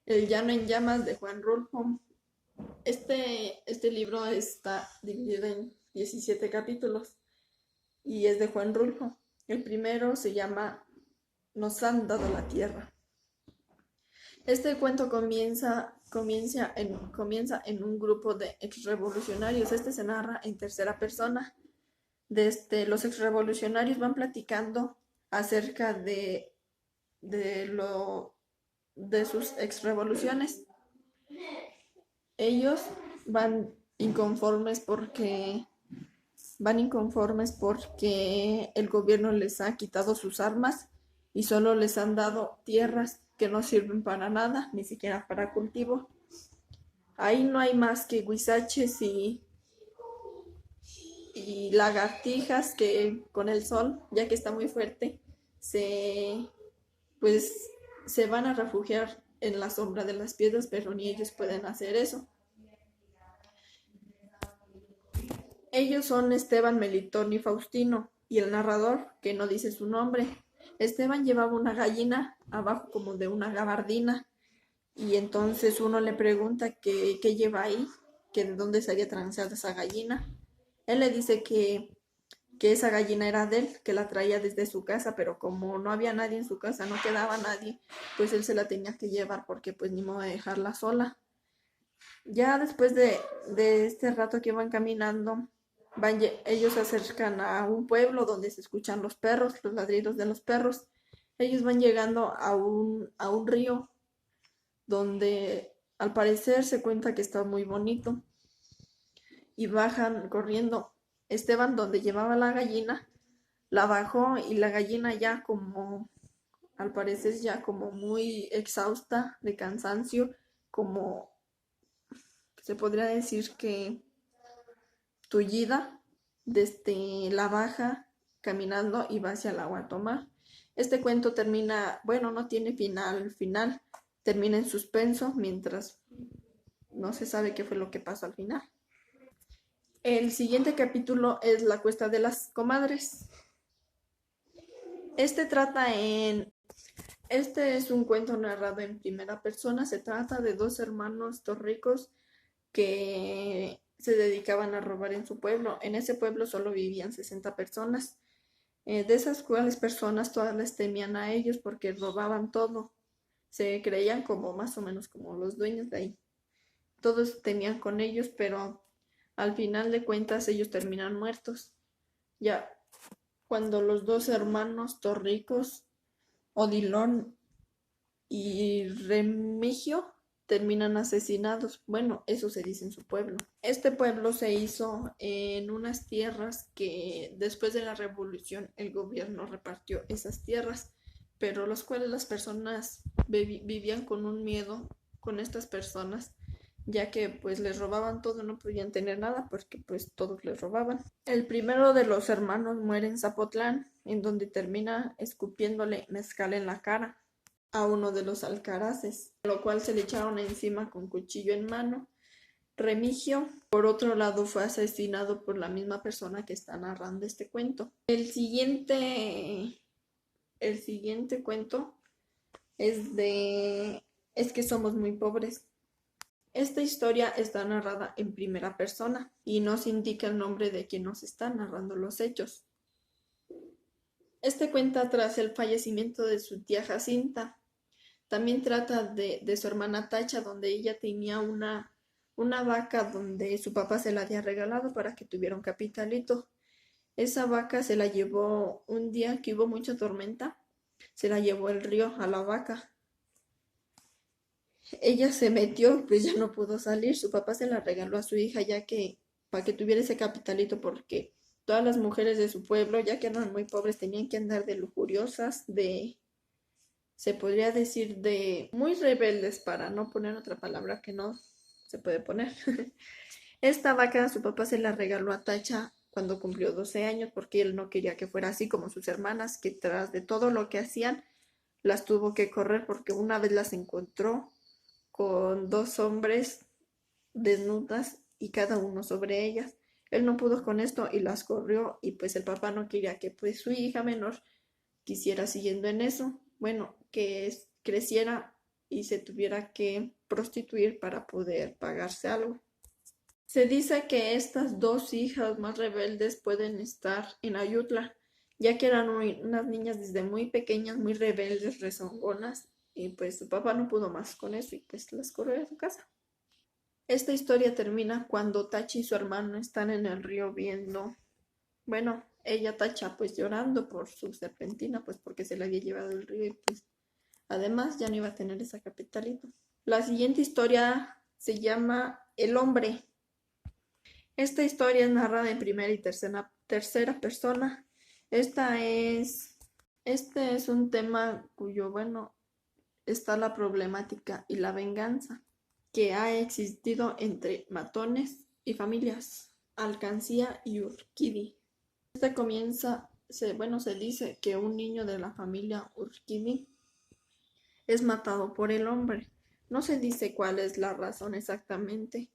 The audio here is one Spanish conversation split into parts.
El llano en llamas de Juan Rulfo. Este libro está dividido en 17 capítulos y es de Juan Rulfo. El primero se llama Nos han dado la tierra. Este cuento comienza en un grupo de exrevolucionarios. Este se narra en tercera persona. Los exrevolucionarios van platicando acerca de, lo, de sus exrevoluciones. Ellos van inconformes porque el gobierno les ha quitado sus armas y solo les han dado tierras que no sirven para nada, ni siquiera para cultivo. Ahí no hay más que huizaches y lagartijas que con el sol, ya que está muy fuerte, se pues se van a refugiar en la sombra de las piedras, pero ni ellos pueden hacer eso. Ellos son Esteban, Melitón y Faustino, y el narrador, que no dice su nombre. Esteban llevaba una gallina abajo como de una gabardina, y entonces uno le pregunta qué lleva ahí, que de dónde se había transeado esa gallina. Él le dice que esa gallina era de él, que la traía desde su casa, pero como no había nadie en su casa, no quedaba nadie, pues él se la tenía que llevar porque pues ni modo de dejarla sola. Ya después de este rato que van caminando, ellos se acercan a un pueblo donde se escuchan los perros, los ladridos de los perros. Ellos van llegando a un río donde al parecer se cuenta que está muy bonito y bajan corriendo. Esteban, donde llevaba la gallina, la bajó y la gallina ya como, al parecer ya como muy exhausta de cansancio, como se podría decir que tullida, desde la baja caminando y va hacia el agua a tomar. Este cuento termina, bueno, no tiene final, termina en suspenso mientras no se sabe qué fue lo que pasó al final. El siguiente capítulo es La Cuesta de las Comadres. Este trata en Este es un cuento narrado en primera persona. Se trata de dos hermanos torricos que se dedicaban a robar en su pueblo. En ese pueblo solo vivían 60 personas. De esas cuales personas todas les temían a ellos porque robaban todo. Se creían como más o menos como los dueños de ahí. Todos temían con ellos, pero al final de cuentas ellos terminan muertos. Ya cuando los dos hermanos torricos, Odilon y Remigio, terminan asesinados. Bueno, eso se dice en su pueblo. Este pueblo se hizo en unas tierras que después de la revolución el gobierno repartió esas tierras, pero los cuales las personas vivían con un miedo con estas personas, ya que pues les robaban todo, no podían tener nada porque pues todos les robaban. El primero de los hermanos muere en Zapotlán, en donde termina escupiéndole mezcal en la cara a uno de los alcaraces, lo cual se le echaron encima con cuchillo en mano. Remigio, por otro lado, fue asesinado por la misma persona que está narrando este cuento. El siguiente cuento es que somos muy pobres. Esta historia está narrada en primera persona y no se indica el nombre de quien nos está narrando los hechos. Este cuenta tras el fallecimiento de su tía Jacinta. También trata de su hermana Tacha, donde ella tenía una vaca donde su papá se la había regalado para que tuviera un capitalito. Esa vaca se la llevó un día que hubo mucha tormenta, se la llevó el río a la vaca. Ella se metió, pues ya no pudo salir. Su papá se la regaló a su hija ya que para que tuviera ese capitalito porque todas las mujeres de su pueblo, ya que eran muy pobres, tenían que andar de lujuriosas, se podría decir de muy rebeldes para no poner otra palabra que no se puede poner. Esta vaca su papá se la regaló a Tacha cuando cumplió 12 años porque él no quería que fuera así como sus hermanas, que tras de todo lo que hacían, las tuvo que correr porque una vez las encontró con dos hombres desnudas y cada uno sobre ellas. Él no pudo con esto y las corrió y pues el papá no quería que pues su hija menor quisiera siguiendo en eso, bueno, que creciera y se tuviera que prostituir para poder pagarse algo. Se dice que estas dos hijas más rebeldes pueden estar en Ayutla, ya que eran unas niñas desde muy pequeñas, muy rebeldes, rezongonas, y pues su papá no pudo más con eso y pues las corrió de su casa. Esta historia termina cuando Tachi y su hermano están en el río viendo, bueno, ella Tacha pues llorando por su serpentina, pues porque se la había llevado el río y pues además ya no iba a tener esa capitalito. La siguiente historia se llama El hombre. Esta historia es narrada en primera y tercera persona. Este es un tema cuyo, bueno, está la problemática y la venganza que ha existido entre matones y familias, Alcancía y Urquidi. Se dice que un niño de la familia Urquidi es matado por el hombre. No se dice cuál es la razón exactamente,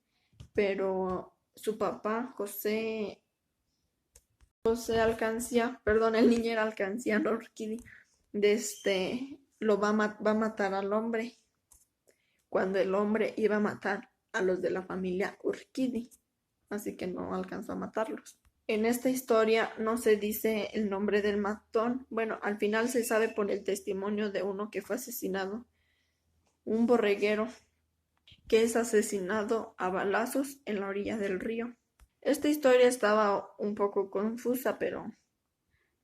pero su papá, José Alcancía, perdón, el niño era Alcancía, no Urquidi, va a matar al hombre cuando el hombre iba a matar a los de la familia Urquidi, así que no alcanzó a matarlos. En esta historia no se dice el nombre del matón, bueno, al final se sabe por el testimonio de uno que fue asesinado, un borreguero que es asesinado a balazos en la orilla del río. Esta historia estaba un poco confusa, pero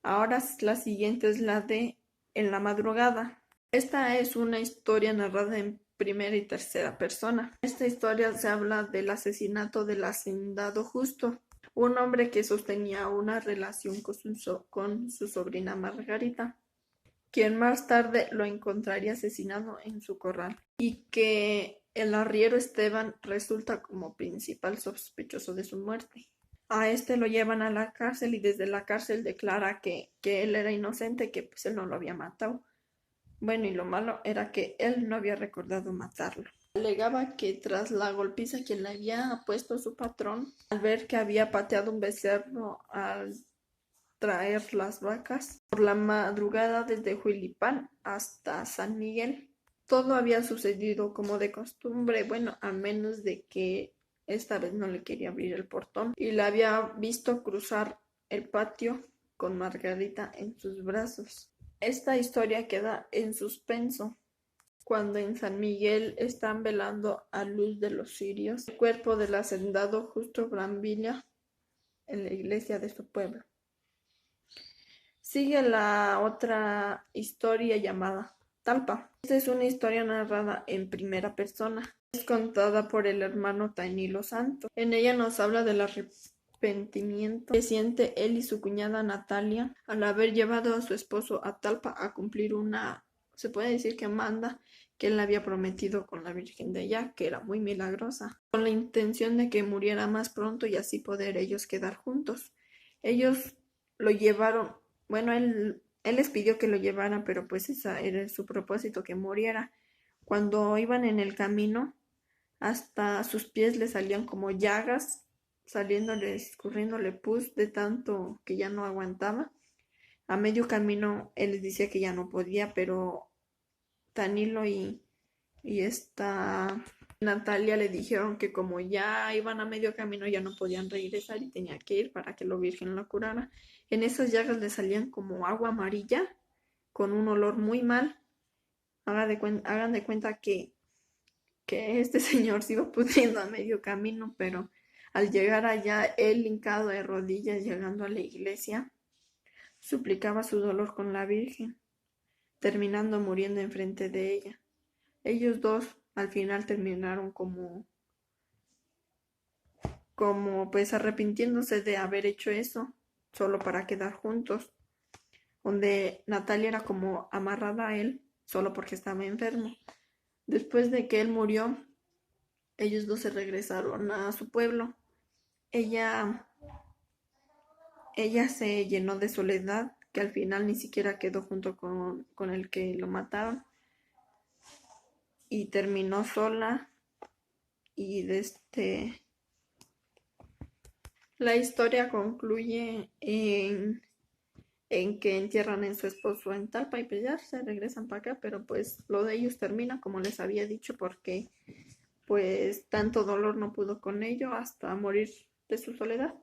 ahora la siguiente es la de En la madrugada. Esta es una historia narrada en primera y tercera persona. Esta historia se habla del asesinato del hacendado Justo, un hombre que sostenía una relación con su sobrina Margarita, quien más tarde lo encontraría asesinado en su corral, y que el arriero Esteban resulta como principal sospechoso de su muerte. A este lo llevan a la cárcel y desde la cárcel declara que él era inocente, que pues él no lo había matado. Bueno, y lo malo era que él no había recordado matarlo. Alegaba que tras la golpiza que le había puesto su patrón, al ver que había pateado un becerro al traer las vacas por la madrugada desde Huilipán hasta San Miguel, todo había sucedido como de costumbre, bueno, a menos de que esta vez no le quería abrir el portón y la había visto cruzar el patio con Margarita en sus brazos. Esta historia queda en suspenso cuando en San Miguel están velando a luz de los cirios el cuerpo del hacendado Justo Brambilla en la iglesia de su pueblo. Sigue la otra historia llamada Talpa. Esta es una historia narrada en primera persona. Es contada por el hermano Tanilo Santo. En ella nos habla del arrepentimiento que siente él y su cuñada Natalia al haber llevado a su esposo a Talpa a cumplir se puede decir que manda que él había prometido con la Virgen de allá, que era muy milagrosa, con la intención de que muriera más pronto y así poder ellos quedar juntos. Ellos lo llevaron, bueno, él les pidió que lo llevaran, pero pues ese era su propósito, que muriera. Cuando iban en el camino, hasta sus pies le salían como llagas, escurriéndole pus de tanto que ya no aguantaba. A medio camino él les decía que ya no podía, pero Danilo y esta Natalia le dijeron que como ya iban a medio camino ya no podían regresar y tenía que ir para que la Virgen la curara. En esas llagas le salían como agua amarilla con un olor muy mal. Hagan de cuenta que este señor se iba pudriendo a medio camino, pero al llegar allá, él hincado de rodillas llegando a la iglesia, suplicaba su dolor con la Virgen, terminando muriendo enfrente de ella. Ellos dos al final terminaron como pues arrepintiéndose de haber hecho eso, solo para quedar juntos, donde Natalia era como amarrada a él, solo porque estaba enfermo. Después de que él murió, ellos dos se regresaron a su pueblo. Ella se llenó de soledad, que al final ni siquiera quedó junto con el que lo mataron, y terminó sola, y la historia concluye en que entierran a su esposo en Talpa y pues ya se regresan para acá, pero pues lo de ellos termina como les había dicho porque pues tanto dolor no pudo con ello hasta morir de su soledad.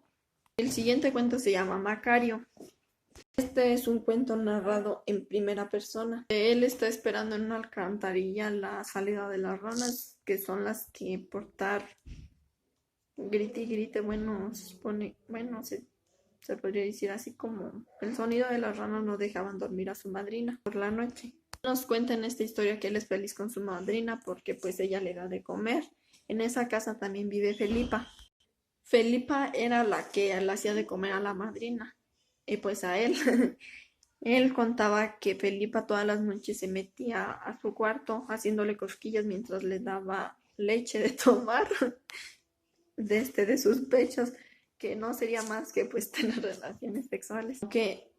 El siguiente cuento se llama Macario. Este es un cuento narrado en primera persona. Él está esperando en una alcantarilla la salida de las ranas, que son las que por estar grite y grite, bueno, se supone, bueno, se podría decir así como el sonido de las ranas no dejaban dormir a su madrina por la noche. Nos cuenta en esta historia que él es feliz con su madrina porque pues ella le da de comer. En esa casa también vive Felipa. Felipa era la que le hacía de comer a la madrina y pues a él. Él contaba que Felipa todas las noches se metía a su cuarto haciéndole cosquillas mientras le daba leche de tomar de sus pechos, que no sería más que pues tener relaciones sexuales. Aunque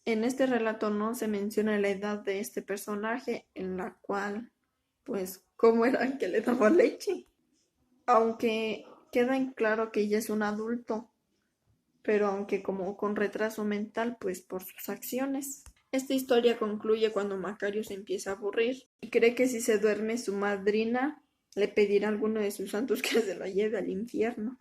en este relato no se menciona la edad de este personaje, en la cual pues cómo era que le daba leche. Aunque queda en claro que ella es un adulto, pero aunque como con retraso mental, pues por sus acciones. Esta historia concluye cuando Macario se empieza a aburrir y cree que si se duerme su madrina le pedirá a alguno de sus santos que se lo lleve al infierno.